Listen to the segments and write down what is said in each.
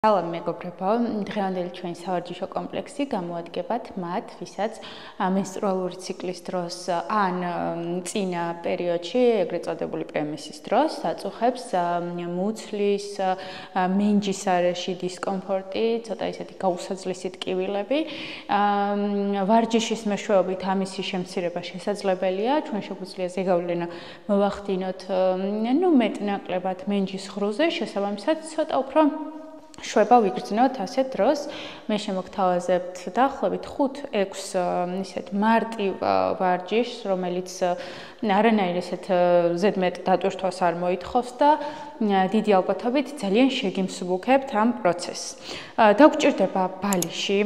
Salam მეგობრებო, დღევანდელი ჩვენი სავარჯიშო კომპლექსი გამოადგებათ მათ, ვისაც მენსტრუალური ციკლის დროს ან წინა პერიოდში, ეგრეთ წოდებული PMS-ის დროს აწუხებს მუცლის, მენჯის არეში დისკომფორტი, ცოტა ისეთი გაუსაძლისი ტკივილები. ვარჯიშის მეშვეობით ამისი შემცირება შესაძლებელია. ჩვენ შეგვიძლია ზეგავლენა მოვახდინოთ, მეტ-ნაკლებად მენჯის ღრუზე, შესაბამისად ცოტა უფრო შვება ვიგრძნოთ ასეთ დროს. მე შემოგთავაზებთ დაახლოებით 5-6 ისეთ მარტივ ვარჯიშს, რომელიც არანაირ ისეთ ზედმეტ დატვირთვას არ მოითხოვს და დიდი ალბათობით ძალიან შეგიმსუბუქებთ ამ პროცესს. დაგჭირდება ბალიში,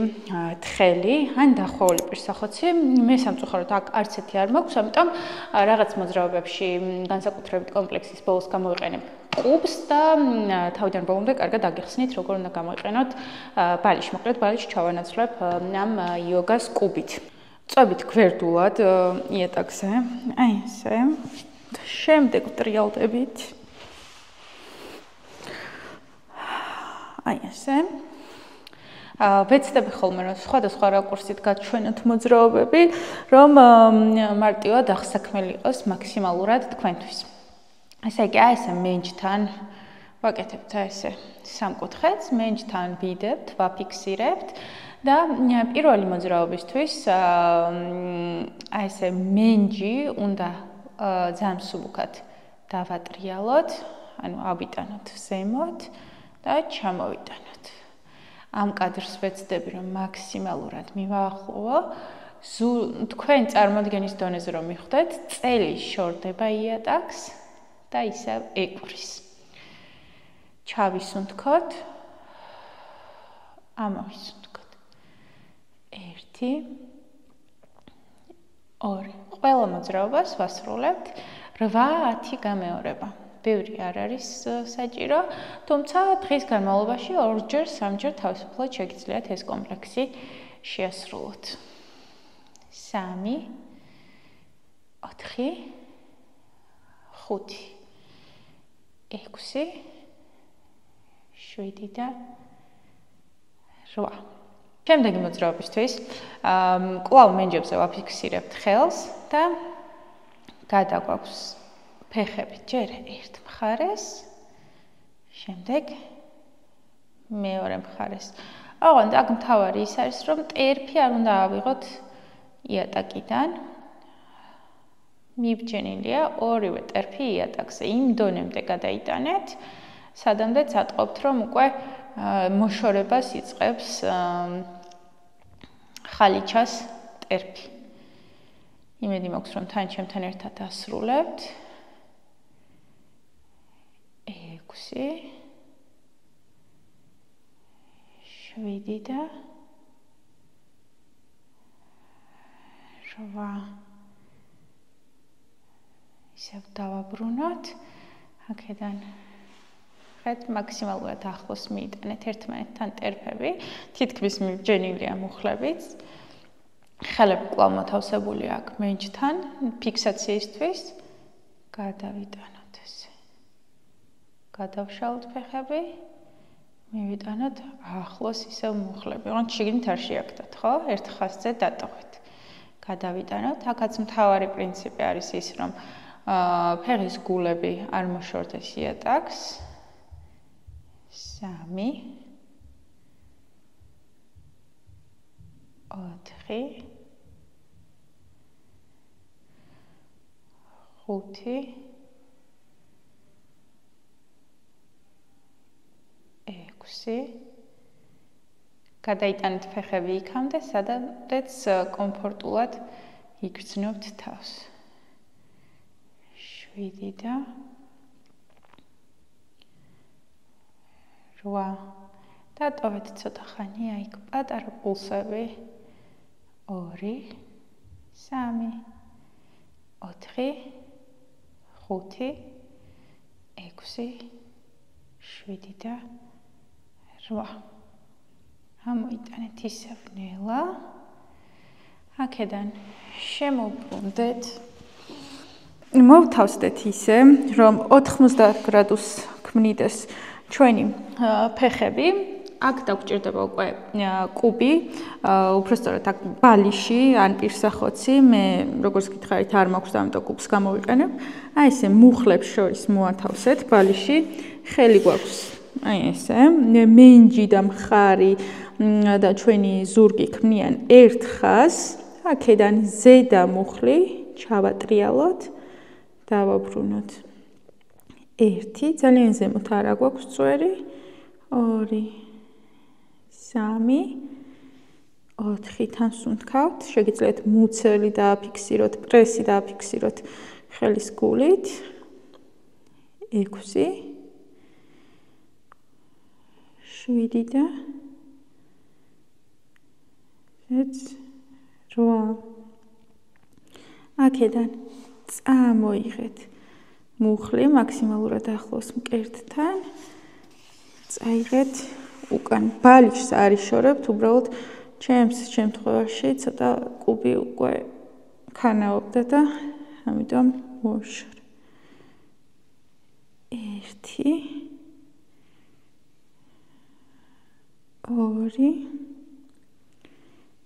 თხელი ან დახვეული პირსახოცი. მე სამწუხაროდ აქ არც ერთი არ მაქვს, ამიტომ რაღაც მოძრაობებში განსაკუთრებით კომპლექსის ბოლოს გამოვიყენებ კუბს და თავიდან ბოლომდე კარგად აგიხსნით, როგორ უნდა გამოიყენოთ ბალიში. მოკლედ ბალიში ჩავანაცვლებ ამ იოგას კუბით. წვევით გვერდულად იატაკზე, აი ესე. შემდეგ ვტრიალდებით. აი ესე. ვეცდები ხოლმე რომ სხვადასხვა რაკურსით გაჩვენოთ მოძრაობები, რომ მარტივად აღსაქმელი იყოს მაქსიმალურად თქვენთვის. ესე იგი, ესე მენჯთან ვაკეთებთ ესე სამკუთხედს, მენჯთან ვიდებთ, ვაფიქსირებთ და პირველი მოძრაობისთვის ესე მენჯი უნდა ძალიან მსუბუქად დავატრიალოთ, ანუ ავიტანოთ ზემოთ და ჩამოვიტანოთ. ამ კადრს ვეცდები რომ მაქსიმალურად მივაახლოვო. თქვენ წარმოდგენის დონეზე რომ მიხვდეთ, წელი შორდება იატაკს და ისევ ეკვრის. ჩავისუნთქოთ. ამოვისუნთქოთ. 1 2 ყველა მოძრაობას ვასრულებთ 8-10 გამეორება. ბევრი არ არის საჭირო, თუმცა დღის განმავლობაში 2-ჯერ, 3-ჯერ თავისუფლად შეგიძლიათ ეს კომპლექსი შეასრულოთ. 3 4 5 6 7 და 8. შემდეგი მოძრაობისთვის კვლავ მენჯებზე ვაფიქსირებთ ხელს და გადაგვაქვს ფეხები ჯერ ერთ მხარეს, შემდეგ მეორე მხარეს. ოღონდ აქ მთავარი ის არის, რომ ტერფი არ უნდა ავიღოთ იატაკიდან. მიბჯენილია ორივე ტერფი იატაკზე. იმ დონემდე გადაიტანეთ, სადამდეც ატყობთ, რომ უკვე მოშორებას იწყებს ხალიჩას ტერფი. იმედი მაქვს, რომ თან ჩემთან ერთად ასრულებთ. 6 7 და 8. ისევ დავაბრუნოთ. აქედან ხეთ მაქსიმალურად ახლოს მიიტანეთ ერთმანეთთან ტერფები. თითქმის მიბჯენილია მუხლებიც. ხელები კვლავ მოთავსებული აქვს მენჯთან ფიქსაციისთვის. გადავიტანოთ ესე. გადავშალოთ ფეხები. მივიტანოთ ახლოს ისევ მუხლები. ოღონდ შიგნით არ შეაგდოთ, ხო? ერთ ხაზზე დატოვეთ. გადავიტანოთ. აქაც მთავარი პრინციპი არის ის, რომ ფეხის გულები არ მოშორდეს იატაკს. 3 4 5 6 გადაიტანეთ ფეხები იქამდე, სადაც კომფორტულად იგრძნობთ თავს. 7 და 8. დატოვეთ ცოტა ხანი აი პატარა პულსები. 2 3 4 5 6 7 და 8. ამოიტანეთ ისევ ნელა. აქედან შემოვბრუნდეთ. მოვთავსდეთ ისე, რომ 90 გრადუსს ქმნიდეს ჩვენი ფეხები, აქ დაგჭირდება უკვე კუბი, უბრალოდ აქ ბალიში ან პირსახოცი, მე როგორც გითხარით არ მაქვს და ამიტომ კუბს გამოვიყენებ. აი ესე მუხლებს შორის მოათავსეთ ბალიში, ხელი გვაქვს. აი ესე, მენჯი და მხარი და ჩვენი ზურგი ქმნიან ერთ ხაზს. აქედან ზედა მუხლი ჩავატრიალოთ, დავაბრუნოთ. 1, ძალიან ზემოთ არა გვაქვს წვერი. 2, 3, 4 თავს უნთქავთ. შეგიძლიათ მუცელი დააფიქსიროთ, პრესი დააფიქსიროთ ხელის გულით. 6, 7 და 8. აქედან წამოიღეთ მუხლი მაქსიმალურად ახლოს მკერდთან. წაიღეთ უკან ბალიშს არ იშორებთ, უბრალოდ ჩემს შემთხვევაში ცოტა კუბი უკვე ქანაობდა და ამიტომ მოვიშორე. 1, 2,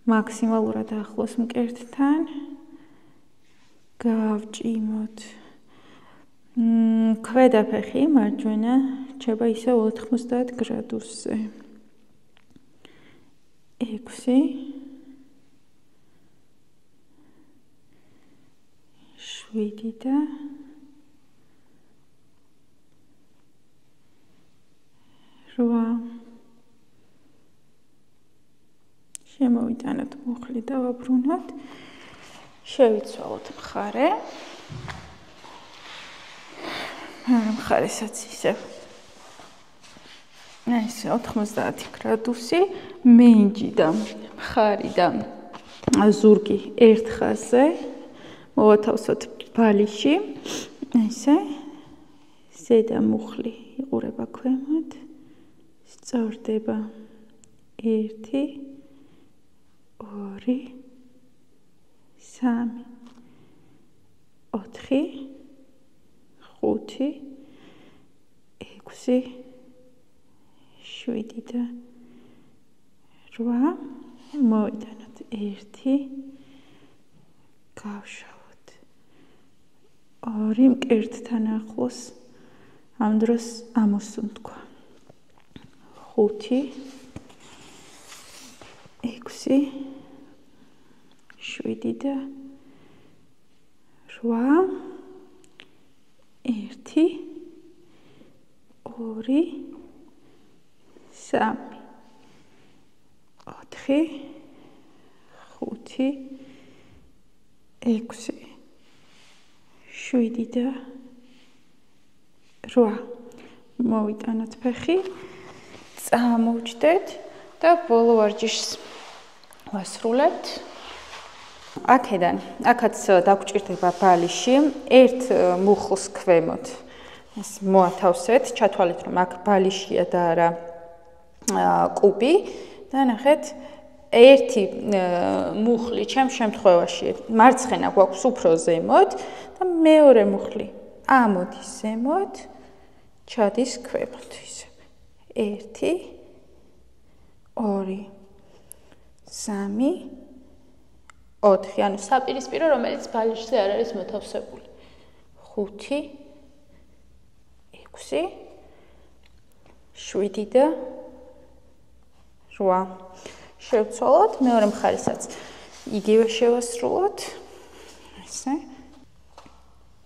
მაქსიმალურად ახლოს მკერდთან. გავჭიმოთ. ქვედა ფეხი მარჯვენა რჩება ისე 90 გრადუსზე. 6, 7 და 8. შემოვიტანოთ მუხლი და ვაბრუნოთ. შევიცვალოთ მხარე. მხარესაც ისე. ეს 90 გრადუსი, მენჯი და მხარი და ზურგი ერთ ხაზზე. მოვათავსოთ ბალიში. ესე. ზედა მუხლი იყურება ქვემოთ. სწორდება 1, 2, 3, 4, 5, 6, 7 და 8. მოვიტანოთ 1, გავშალოთ 2 მკერდთან ახლოს, ამ დროს ამოსუნთქვა. 5, 6, 7 და 8. 1, 2, 3, 4, 5, 6, 7 და 8. მოვიტანოთ ფეხი, წამოვჯდეთ და ბოლო ვარჯიშს ვასრულებთ. აქაც დაგჭირდება ბალიში, ერთ მუხლს ქვემოთ ეს მოათავსეთ, ჩათვალეთ რომ აქ ბალიშია და არა კუბი და ნახეთ ერთი მუხლი ჩემს შემთხვევაში მარცხენა გვაქვს უფრო ზემოთ და მეორე მუხლი ამოდის ზემოთ, ჩადის ქვემოთ ისე. 1, 2, 3, 4, ანუ საპირისპირო, რომელიც ბალიშზე არ არის მოთავსებული. 5, 6, 7 და 8. შევცვალოთ, მეორე მხარესაც იგივე შევასრულოთ. ესე.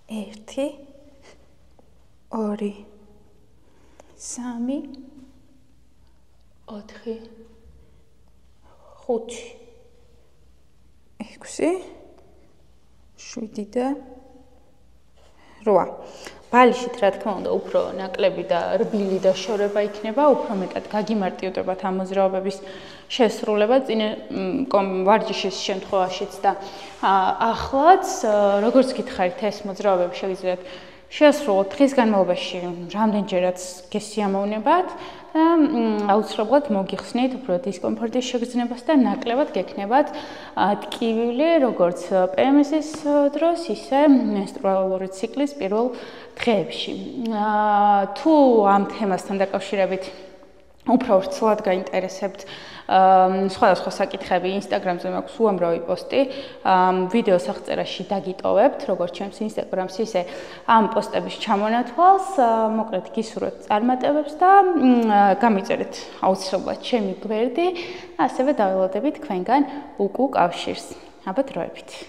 1, 2, 3, 4, 5, 6, 7 და 8. ბალიშით რა თქმა უნდა უფრო ნაკლები და რბილი და შორება იქნება, უფრო მეტად გაგიმარტივდებათ ამ მოძრაობების შესრულება წინ ვარჯიშის შემთხვევაშიც და ახლაც როგორც გითხარით ეს მოძრაობები შეგიძლიათ შესრულოთ დღის განმავლობაში რამდენჯერაც გესიამოვნებათ და აუცილებლად მოგიხსნით უფრო დისკომფორტის შეგრძნებას და ნაკლებად გექნებათ ტკივილი როგორც PMS-ის დროს, ისე მენსტრუალური ციკლის პირველ დღეებში. თუ ამ თემასთან დაკავშირებით უფრო ვრცლად გაინტერესებთ სხვადასხვა საკითხები Instagram-ზე მაქვს უამრავი პოსტი ვიდეოს აღწერაში დაგიტოვებთ როგორც ჩემს Instagram-ს ისე ამ პოსტების ჩამონათვალს მოკლედ გისურვებთ წარმატებებს და გამიწერეთ აუცილებლად ჩემი გვერდი ასევე დაველოდებით თქვენგან უკუ კავშირს აბა დროებით